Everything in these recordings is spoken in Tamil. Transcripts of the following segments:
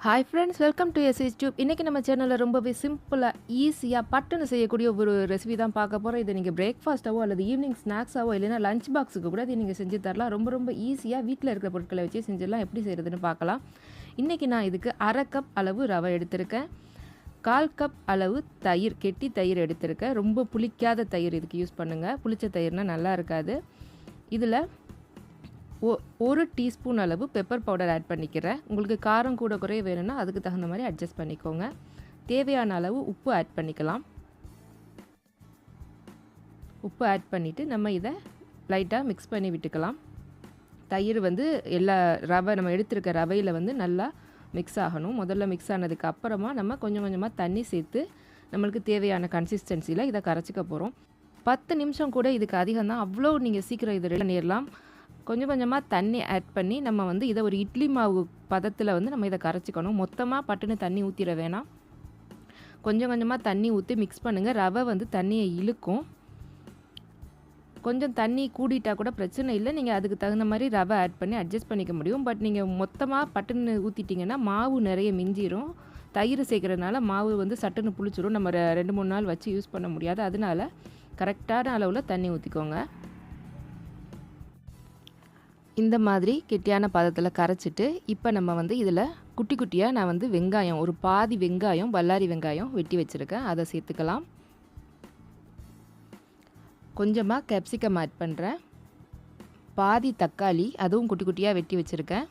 Hi friends, welcome to YouTube. இன்னைக்கு நம்ம சேனல்ல ரொம்பவே சிம்பிளா, ஈஸியா பட்டுன்னு செய்யக்கூடிய ஒரு ரெசிபி தான் பார்க்க போறோம். இதை நீங்க பிரேக்ஃபாஸ்ட்டாவோ அல்லது ஈவினிங் ஸ்நாக்ஸாவோ இல்லைன்னா லஞ்ச் பாக்ஸுக்கு கூட இதை நீங்கள் செஞ்சு தரலாம். ரொம்ப ஈஸியாக வீட்டில் இருக்கிற பொருட்களை வச்சு செஞ்சிடலாம். எப்படி செய்கிறதுன்னு பார்க்கலாம். இன்றைக்கி நான் இதுக்கு 1/2 கப் அளவு ரவை எடுத்திருக்கேன். 1/4 கப் அளவு தயிர், கெட்டி தயிர் எடுத்திருக்கேன். ரொம்ப புளிக்காத தயிர் இதுக்கு யூஸ் பண்ணுங்கள். புளிச்ச தயிர்னால் நல்லா இருக்காது. இதில் 1 டீஸ்பூன் அளவு பெப்பர் பவுடர் ஆட் பண்ணிக்கிறேன். உங்களுக்கு காரம் கூட குறைய வேணும்னா அதுக்கு தகுந்த மாதிரி அட்ஜஸ்ட் பண்ணிக்கோங்க. தேவையான அளவு உப்பு ஆட் பண்ணிக்கலாம். உப்பு ஆட் பண்ணிவிட்டு நம்ம இதை லைட்டாக மிக்ஸ் பண்ணி விட்டுக்கலாம். தயிர் எல்லா நம்ம எடுத்துருக்க ரவையில் நல்லா மிக்ஸ் ஆகணும். முதல்ல மிக்ஸ் ஆனதுக்கு அப்புறமா நம்ம கொஞ்சம் கொஞ்சமாக தண்ணி சேர்த்து நம்மளுக்கு தேவையான கன்சிஸ்டன்சியில் இதை கரைச்சிக்க போகிறோம். 10 நிமிஷம் கூட இதுக்கு அதிகம் தான். அவ்வளோ நீங்கள் சீக்கிரம் இதை ரெடி பண்ணிடலாம். கொஞ்சம் கொஞ்சமாக தண்ணி ஆட் பண்ணி நம்ம இதை ஒரு இட்லி மாவு பதத்தில் நம்ம இதை கரைச்சிக்கணும். மொத்தமாக பட்டுன்னு தண்ணி ஊற்றிட வேணாம். கொஞ்சம் கொஞ்சமாக தண்ணி ஊற்றி மிக்ஸ் பண்ணுங்கள். ரவை தண்ணியை இழுக்கும். கொஞ்சம் தண்ணி கூடிட்டால் கூட பிரச்சனை இல்லை. நீங்கள் அதுக்கு தகுந்த மாதிரி ரவை ஆட் பண்ணி அட்ஜஸ்ட் பண்ணிக்க முடியும். பட் நீங்கள் மொத்தமாக பட்டுன்னு ஊற்றிட்டிங்கன்னா மாவு நிறைய மிஞ்சிரும். தயிர் சேர்க்குறதுனால மாவு சட்டுன்னு புளிச்சிடும். நம்ம 2-3 நாள் வச்சு யூஸ் பண்ண முடியாது. அதனால் கரெக்டான அளவில் தண்ணி ஊற்றிக்கோங்க. இந்த மாதிரி கெட்டியான பதத்தில் கரைச்சிட்டு இப்போ நம்ம இதில் குட்டி குட்டியாக நான் வெங்காயம், ஒரு பாதி வெங்காயம், பல்லாரி வெங்காயம் வெட்டி வச்சுருக்கேன். அதை சேர்த்துக்கலாம். கொஞ்சமாக கேப்சிகம் ஆட் பண்ணுறேன். பாதி தக்காளி, அதுவும் குட்டி குட்டியாக வெட்டி வச்சுருக்கேன்.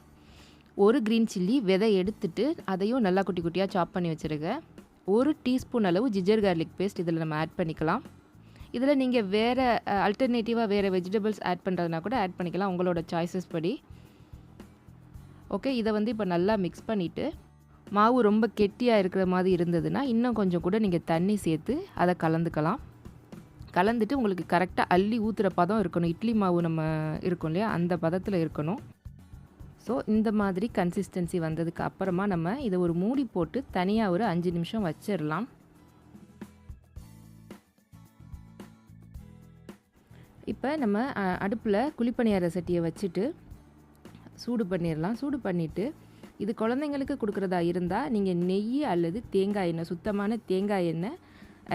ஒரு க்ரீன் சில்லி விதை எடுத்துட்டு அதையும் நல்லா குட்டி குட்டியாக சாப் பண்ணி வச்சுருக்கேன். 1 டீஸ்பூன் அளவு ஜிஞ்சர் கார்லிக் பேஸ்ட் இதில் நம்ம ஆட் பண்ணிக்கலாம். இதில் நீங்கள் வேறு அல்டர்னேட்டிவாக வேறு வெஜிடபிள்ஸ் ஆட் பண்ணுறதுனா கூட ஆட் பண்ணிக்கலாம், உங்களோட சாய்ஸஸ் படி. ஓகே, இதை இப்போ நல்லா மிக்ஸ் பண்ணிவிட்டு மாவு ரொம்ப கெட்டியாக இருக்கிற மாதிரி இருந்ததுன்னா இன்னும் கொஞ்சம் கூட நீங்கள் தண்ணி சேர்த்து அதை கலந்துக்கலாம். கலந்துட்டு உங்களுக்கு கரெக்டாக அள்ளி ஊற்றுற பதம் இருக்கணும். இட்லி மாவு நம்ம இருக்கும் இல்லையா, அந்த பதத்தில் இருக்கணும். ஸோ இந்த மாதிரி கன்சிஸ்டன்சி வந்ததுக்கு அப்புறமா நம்ம இதை ஒரு மூடி போட்டு தனியாக ஒரு 5 நிமிஷம் வச்சிடலாம். இப்போ நம்ம அடுப்பில் குழிப்பணியார சட்டியை வச்சுட்டு சூடு பண்ணிடலாம். சூடு பண்ணிவிட்டு இது குழந்தைங்களுக்கு கொடுக்குறதா இருந்தால் நீங்கள் நெய் அல்லது தேங்காய் எண்ணெய், சுத்தமான தேங்காய் எண்ணெய்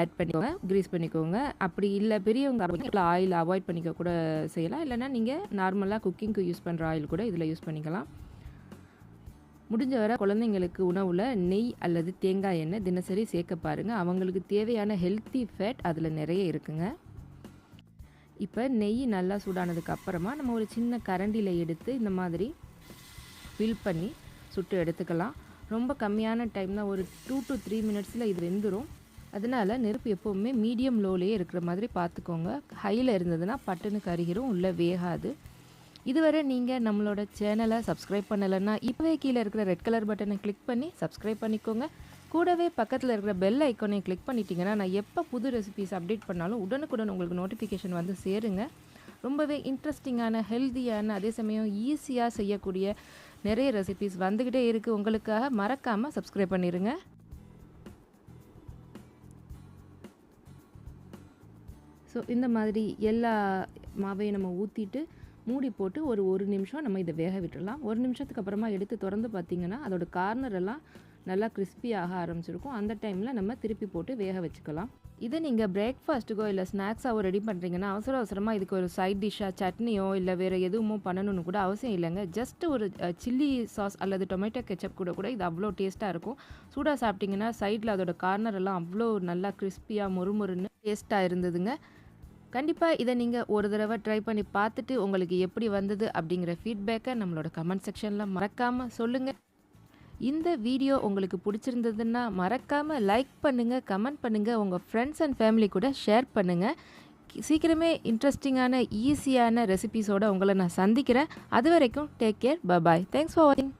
ஆட் பண்ணிக்கோங்க, க்ரீஸ் பண்ணிக்கோங்க. அப்படி இல்லை பெரியவங்க ஆயில் அவாய்ட் பண்ணிக்க கூட செய்யலாம். இல்லைனா நீங்கள் நார்மலாக குக்கிங்க்கு யூஸ் பண்ணுற ஆயில் கூட இதில் யூஸ் பண்ணிக்கலாம். முடிஞ்ச வரை குழந்தைங்களுக்கு உணவில் நெய் அல்லது தேங்காய் எண்ணெய் தினசரி சேர்க்க பாருங்கள். அவங்களுக்கு தேவையான ஹெல்த்தி ஃபேட் அதில் நிறைய இருக்குங்க. இப்போ நெய் நல்லா சூடானதுக்கு அப்புறமா நம்ம ஒரு சின்ன கரண்டியில் எடுத்து இந்த மாதிரி ஃபில் பண்ணி சுட்டு எடுத்துக்கலாம். ரொம்ப கம்மியான டைம் தான், ஒரு 2 to 3 மினிட்ஸில் இது வெந்துடும். அதனால் நெருப்பு எப்போவுமே மீடியம் லோலேயே இருக்கிற மாதிரி பார்த்துக்கோங்க. ஹையில் இருந்ததுன்னா பட்டுன்னு கருகிரும், உள்ளே வேகாது. இதுவரை நீங்கள் நம்மளோட சேனலை சப்ஸ்கிரைப் பண்ணலைன்னா இப்போவே கீழே இருக்கிற ரெட் கலர் பட்டனை கிளிக் பண்ணி சப்ஸ்கிரைப் பண்ணிக்கோங்க. கூடவே பக்கத்தில் இருக்கிற பெல் ஐக்கானை கிளிக் பண்ணிட்டீங்கன்னா நான் எப்போ புது ரெசிபிஸ் அப்டேட் பண்ணாலும் உடனுக்குடன் உங்களுக்கு நோட்டிஃபிகேஷன் சேருங்க. ரொம்பவே இன்ட்ரெஸ்டிங்கான, ஹெல்த்தியான, அதே சமயம் ஈஸியாக செய்யக்கூடிய நிறைய ரெசிபிஸ் வந்துக்கிட்டே இருக்குது உங்களுக்காக. மறக்காமல் சப்ஸ்கிரைப் பண்ணிடுங்க. ஸோ இந்த மாதிரி எல்லா மாவையும் நம்ம ஊற்றிட்டு மூடி போட்டு ஒரு நிமிஷம் நம்ம இதை வேக விட்டுடலாம். 1 நிமிஷத்துக்கு அப்புறமா எடுத்து திறந்து பார்த்திங்கன்னா அதோட கார்னர் எல்லாம் நல்லா கிறிஸ்பியாக ஆரம்பிச்சிருக்கும். அந்த டைமில் நம்ம திருப்பி போட்டு வேக வச்சுக்கலாம். இதை நீங்கள் பிரேக்ஃபாஸ்ட்டுக்கோ இல்லை ஸ்நாக்ஸாவோ ரெடி பண்ணுறீங்கன்னா அவசரமாக இதுக்கு ஒரு சைட் டிஷ்ஷாக சட்னியோ இல்லை வேறு எதுவுமோ பண்ணணும்னு கூட அவசியம் இல்லைங்க. ஜஸ்ட் ஒரு சில்லி சாஸ் அல்லது டொமேட்டோ கெச்சப் கூட இது அவ்வளோ டேஸ்ட்டாக இருக்கும். சூடாக சாப்பிட்டிங்கன்னா சைடில் அதோட கார்னர் எல்லாம் அவ்வளோ நல்லா கிறிஸ்பியாக மொறுமொறுன்னு டேஸ்ட்டாக இருந்ததுங்க. கண்டிப்பாக இதை நீங்கள் ஒரு தடவை ட்ரை பண்ணி பார்த்துட்டு உங்களுக்கு எப்படி வந்தது அப்படிங்கிற ஃபீட்பேக்கை நம்மளோட கமெண்ட் செக்ஷனில் மறக்காமல் சொல்லுங்கள். இந்த வீடியோ உங்களுக்கு பிடிச்சிருந்ததுன்னா மறக்காமல் லைக் பண்ணுங்கள், கமெண்ட் பண்ணுங்கள், உங்கள் ஃப்ரெண்ட்ஸ் அண்ட் ஃபேமிலி கூட ஷேர் பண்ணுங்கள். சீக்கிரமே இன்ட்ரெஸ்டிங்கான, ஈஸியான ரெசிபீஸோடு உங்களை நான் சந்திக்கிறேன். அது வரைக்கும் take care, bye. Thanks for வாட்சிங்.